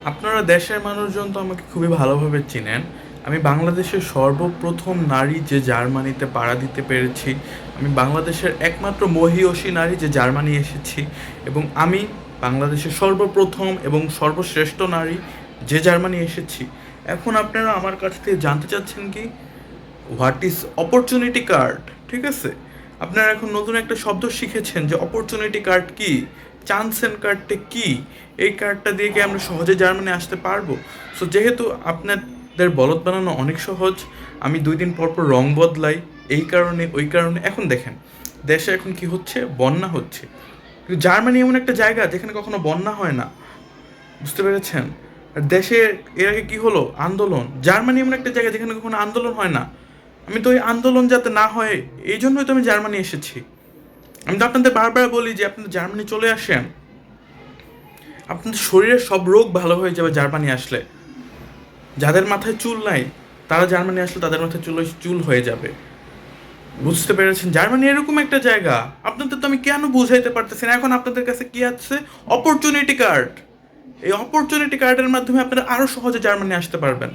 আপনারা দেশের মানুষজন তো আমাকে খুবই ভালোভাবে চিনেন। আমি বাংলাদেশের সর্বপ্রথম নারী যে জার্মানিতে পাড়ি দিতে পেরেছি। আমি বাংলাদেশের একমাত্র মহিয়সী নারী যে জার্মানি এসেছি। এবং আমি বাংলাদেশের সর্বপ্রথম এবং সর্বশ্রেষ্ঠ নারী যে জার্মানি এসেছি। এখন আপনারা আমার কাছ থেকে জানতে চাচ্ছেন কি হোয়াট ইজ অপরচুনিটি কার্ড, ঠিক আছে? আপনারা এখন নতুন একটা শব্দ শিখেছেন যে অপরচুনিটি কার্ড কি, চান্সেন কার্ডটা কি, এই কার্ডটা দিয়ে কি আমরা সহজে জার্মানি আসতে পারবো? সো যেহেতু আপনাদের বলদ বানানো অনেক সহজ, আমি 2 দিন পর পর রং বদলাই, এই কারণে ওই কারণে। এখন দেখেন দেশে এখন কি হচ্ছে, বন্যা হচ্ছে। কিন্তু জার্মানি এমন একটা জায়গা যেখানে কখনো বন্যা হয় না, বুঝতে পেরেছেন? আর দেশে এর আগে কি হলো, আন্দোলন। জার্মানি এমন একটা জায়গা যেখানে কখনো আন্দোলন হয় না। আমি তো ওই আন্দোলন যাতে না হয় এই জন্যই তো আমি জার্মানি এসেছি। আমি তো আপনাদের বারবার বলি যে আপনাদের জার্মানি চলে আসেন, আপনাদের শরীরের সব রোগ ভালো হয়ে যাবে জার্মানি আসলে। যাদের মাথায় চুল নাই তারা জার্মানি আসলে তাদের মাথায় চুল চুল হয়ে যাবে, বুঝতে পেরেছেন? জার্মানি এরকম একটা জায়গা, আপনাদের তো আমি কেন বুঝাইতে পারতেছি না। এখন আপনাদের কাছে কি আছে, অপরচুনিটি কার্ড। এই অপরচুনিটি কার্ডের মাধ্যমে আপনারা আরও সহজে জার্মানি আসতে পারবেন।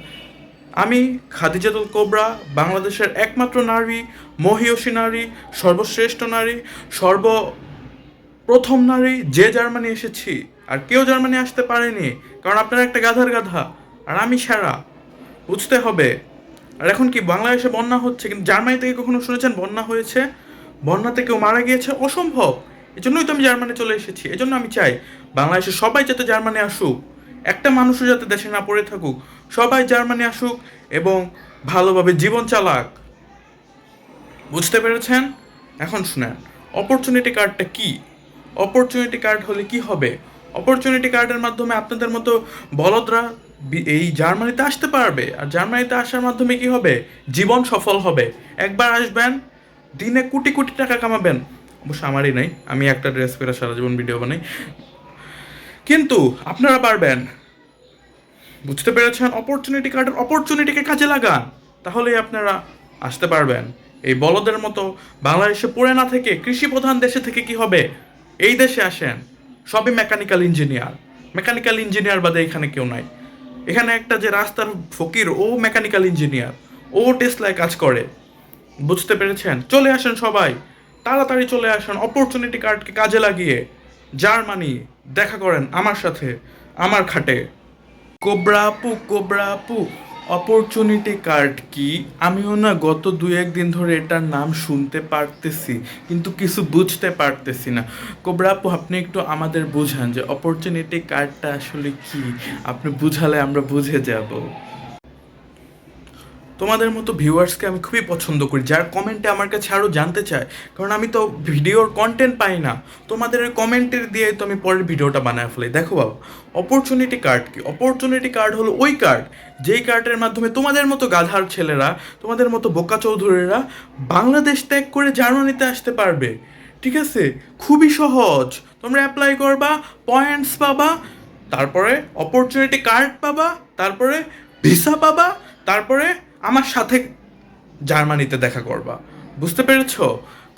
আমি খাদিজাতুল কোবরা, বাংলাদেশের একমাত্র নারী, মহিয়সী নারী, সর্বশ্রেষ্ঠ নারী, সর্বপ্রথম নারী যে জার্মানি এসেছি। আর কেউ জার্মানি আসতে পারেনি, কারণ আপনারা একটা গাধার গাধা, আর আমি সেরা, বুঝতে হবে। আর এখন কি বাংলাদেশে বন্যা হচ্ছে, কিন্তু জার্মানি থেকে কখনো শুনেছেন বন্যা হয়েছে? বন্যাতে কেউ মারা গিয়েছে? অসম্ভব। এই জন্যই তো আমি জার্মানি চলে এসেছি। এই জন্য আমি চাই বাংলাদেশের সবাই যাতে জার্মানি আসুক, একটা মানুষও যাতে দেশে না পড়ে থাকুক, সবাই জার্মানি আসুক এবং ভালোভাবে জীবন চালাক, বুঝতে পেরেছেন? এখন শুনেন অপরচুনিটি কার্ডটা কি। অপরচুনিটি কার্ড হলে কি হবে? অপরচুনিটি কার্ডের মাধ্যমে আপনাদের মতো বলদরা এই জার্মানিতে আসতে পারবে। আর জার্মানিতে আসার মাধ্যমে কি হবে, জীবন সফল হবে। একবার আসবেন, দিনে কোটি কোটি টাকা কামাবেন। অবশ্য আমারই নাই, আমি একটা ড্রেস পরে সারা জীবন ভিডিও বানাই, কিন্তু আপনারা পারবেন, বুঝতে পেরেছেন? অপরচুনিটি কার্ডের অপরচুনিটিকে কাজে লাগান, তাহলেই আপনারা আসতে পারবেন। এই বলদের মতো বাংলাদেশে পড়ে না থেকে কৃষি প্রধান দেশে থেকে কি হবে, এই দেশে আসেন। সবই মেকানিক্যাল ইঞ্জিনিয়ার, মেকানিক্যাল ইঞ্জিনিয়ার বাদে এখানে কেউ নাই। এখানে একটা যে রাস্তার ফকির, ও মেকানিক্যাল ইঞ্জিনিয়ার, ও টেসলায় কাজ করে, বুঝতে পেরেছেন? চলে আসেন সবাই, তাড়াতাড়ি চলে আসেন, অপরচুনিটি কার্ডকে কাজে লাগিয়ে জার্মানি দেখা করেন আমার সাথে, আমার খাটে। কোবরা আপু, কোবরা আপু, অপরচুনিটি কার্ড কি? আমিও না গত 2-1 দিন ধরে এটার নাম শুনতে পারতেছি, কিন্তু কিছু বুঝতে পারতেছি না। কোবরা আপু, আপনি একটু আমাদের বুঝান যে অপরচুনিটি কার্ডটা আসলে কি। আপনি বুঝালে আমরা বুঝে যাব। তোমাদের মতো ভিউয়ার্সকে আমি খুবই পছন্দ করি, যার কমেন্টে আমার কাছে আরও জানতে চায়। কারণ আমি তো ভিডিওর কন্টেন্ট পাই না, তোমাদের ওই কমেন্টের দিয়ে তো আমি পরের ভিডিওটা বানায় ফেলি। দেখো বাবা, অপরচুনিটি কার্ড কি? অপরচুনিটি কার্ড হলো ওই কার্ড, যেই কার্ডের মাধ্যমে তোমাদের মতো গাধার ছেলেরা, তোমাদের মতো বোকা চৌধুরীরা বাংলাদেশ ত্যাগ করে জার্মানিতে আসতে পারবে। ঠিক আছে, খুবই সহজ। তোমরা অ্যাপ্লাই করবা, পয়েন্টস পাবা, তারপরে অপরচুনিটি কার্ড পাবা, তারপরে ভিসা পাবা, তারপরে আমার সাথে জার্মানিতে দেখা করবা। বুঝতে পেরেছো?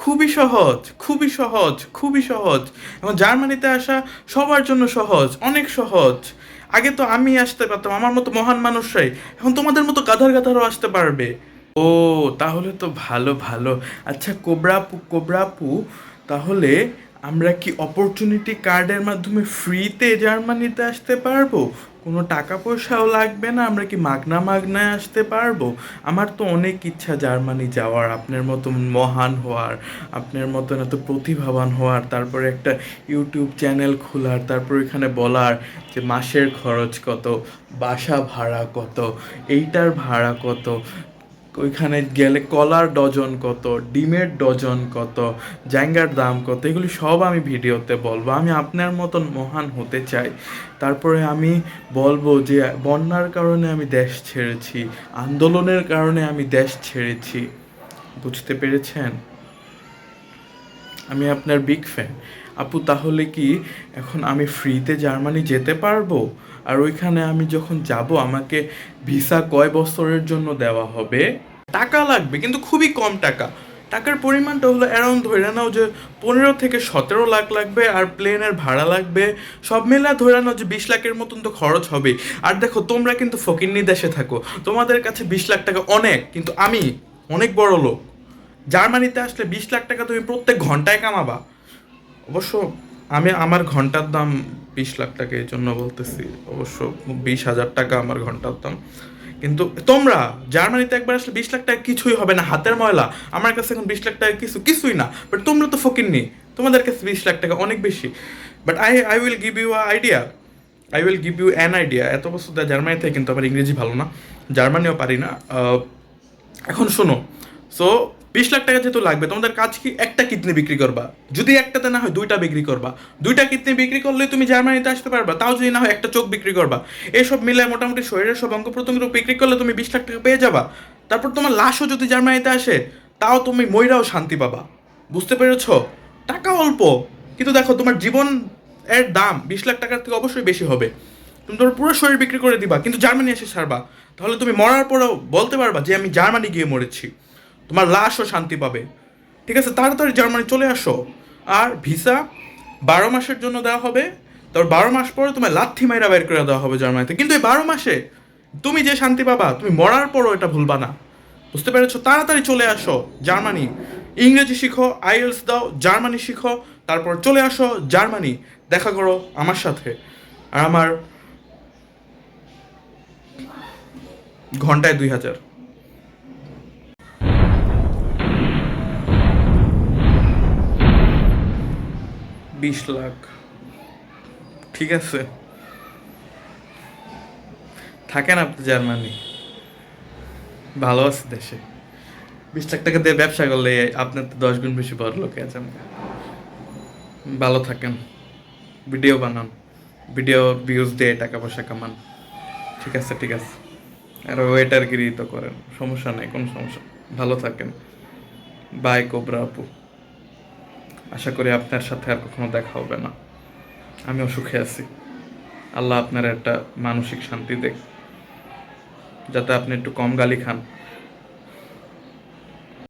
খুবই সহজ, খুবই সহজ, খুবই সহজ। এখন জার্মানিতে আসা সবার জন্য সহজ, অনেক সহজ। আগে তো আমি আসতে পারতাম, আমার মতো মহান মানুষরাই। এখন তোমাদের মতো গাধার গাধারও আসতে পারবে। ও, তাহলে তো ভালো ভালো। আচ্ছা কোবরাপু, কোবরাপু, তাহলে আমরা কি অপরচুনিটি কার্ডের মাধ্যমে ফ্রিতে জার্মানিতে আসতে পারবো? কোনো টাকা পয়সাও লাগবে না? আমরা কি মাগনা মাগনায় আসতে পারবো? আমার তো অনেক ইচ্ছা জার্মানি যাওয়ার, আপনার মতন মহান হওয়ার, আপনার মতন এত প্রতিভাবান হওয়ার, তারপরে একটা ইউটিউব চ্যানেল খোলার, তারপর এখানে বলার যে মাসের খরচ কত, বাসা ভাড়া কত, এইটার ভাড়া কত, ওইখানে গেলে কলার ডজন কত, ডিমের ডজন কত, জায়গার দাম কত, এগুলি সব আমি ভিডিওতে বলবো। আমি আপনার মতন মহান হতে চাই। তারপরে আমি বলবো যে বন্যার কারণে আমি দেশ ছেড়েছি, আন্দোলনের কারণে আমি দেশ ছেড়েছি, বুঝতে পেরেছেন? আমি আপনার বিগ ফ্যান। আপু, তাহলে কি এখন আমি ফ্রিতে জার্মানি যেতে পারবো? আর ওইখানে আমি যখন যাব আমাকে ভিসা কয় বছরের জন্য দেওয়া হবে? টাকা লাগবে, কিন্তু খুবই কম টাকা। টাকার পরিমাণটা হলো অ্যারাউন্ড ধরে নাও যে 15 থেকে 17 লাখ লাগবে, আর প্লেনের ভাড়া লাগবে, সব মিলে ধরে নাও যে 20 লাখের মতন তো খরচ হবে। আর দেখো তোমরা কিন্তু ফকিন্নি দেশে থাকো, তোমাদের কাছে 20 লাখ টাকা অনেক, কিন্তু আমি অনেক বড় লোক। জার্মানিতে আসলে 20 লাখ টাকা তুমি প্রত্যেক ঘন্টায় কামাবা। অবশ্য আমি আমার ঘন্টার দাম 20 লাখ টাকা, এই জন্য বলতেছি। অবশ্য 20,000 টাকা আমার ঘন্টার দাম। কিন্তু তোমরা জার্মানিতে একবার আসলে 20 লাখ টাকা কিছুই হবে না, হাতের ময়লা। আমার কাছে এখন 20 লাখ টাকা কিছুই না, বাট তোমরা তো ফকিন্নি, তোমাদের কাছে 20 লাখ টাকা অনেক বেশি। But I will give you idea, I will give you an idea. এত বছর ধরে জার্মানিতে, কিন্তু আমার ইংরেজি ভালো না, জার্মানিও পারি না। এখন শোনো, সো 20 লাখ টাকা যেহেতু লাগবে, তোমাদের কাজ কি? একটা কিডনি বিক্রি করবা, যদি একটাতে না হয় দুইটা বিক্রি করবা। দুইটা কিডনি বিক্রি করলে তুমি জার্মানিতে আসতে পারবা, তাও যদি না হয় একটা চোখ বিক্রি করবা। এসব মিলে মোটামুটি শরীরের সব অঙ্গ প্রত্যঙ্গ বিক্রি করলে তুমি 20 লাখ টাকা পেয়ে যাবা। তারপর তোমার লাশও যদি জার্মানিতে আসে, তাও তুমি মইরাও শান্তি পাবা। বুঝতে পেরেছো? টাকা অল্প, কিন্তু দেখো তোমার জীবন এর দাম 20 লাখ টাকার থেকে অবশ্যই বেশি হবে। তুমি তোমার পুরো শরীর বিক্রি করে দিবা, কিন্তু জার্মানি এসে ছাড়বা। তাহলে তুমি মরার পরেও বলতে পারবা যে আমি জার্মানি গিয়ে মরেছি। তোমার লাশও শান্তি পাবে। ঠিক আছে, তাড়াতাড়ি জার্মানি চলে আসো। আর ভিসা 12 মাসের জন্য দেওয়া হবে। তারপর 12 মাস পরে তোমার লাথি মাইরা বের করে দেওয়া হবে জার্মানিতে। কিন্তু এই 12 মাসে তুমি যে শান্তি পাবা, তুমি মরার পরও এটা ভুলবা না। বুঝতে পেরেছো? তাড়াতাড়ি চলে আসো জার্মানি। ইংরেজি শিখো, আইএলস দাও, জার্মানি শিখো, তারপর চলে আসো জার্মানি। দেখা করো আমার সাথে। আর আমার ঘন্টায় 2,000। 20 লাখ, ঠিক আছে। থাকেন আপনি জার্মানি, ভালো আছে দেশে। 20 লাখ টাকা দিয়ে ব্যবসা করলে আপনার তো 10 গুণ বেশি বড় লোকে আছেন। ভালো থাকেন, ভিডিও বানান, ভিডিও ভিউজ দিয়ে টাকা পয়সা কামান। ঠিক আছে, ঠিক আছে। আর ওয়েটারগিরি তো করেন, সমস্যা নেই, কোনো সমস্যা। ভালো থাকেন। বাই কোবরা আপু। আশা করি আপনার সাথে আর কখনো দেখা হবে না। আমিও সুখে আছি। আল্লাহ আপনার একটা মানসিক শান্তি দেখ, যাতে আপনি একটু কম গালি খান।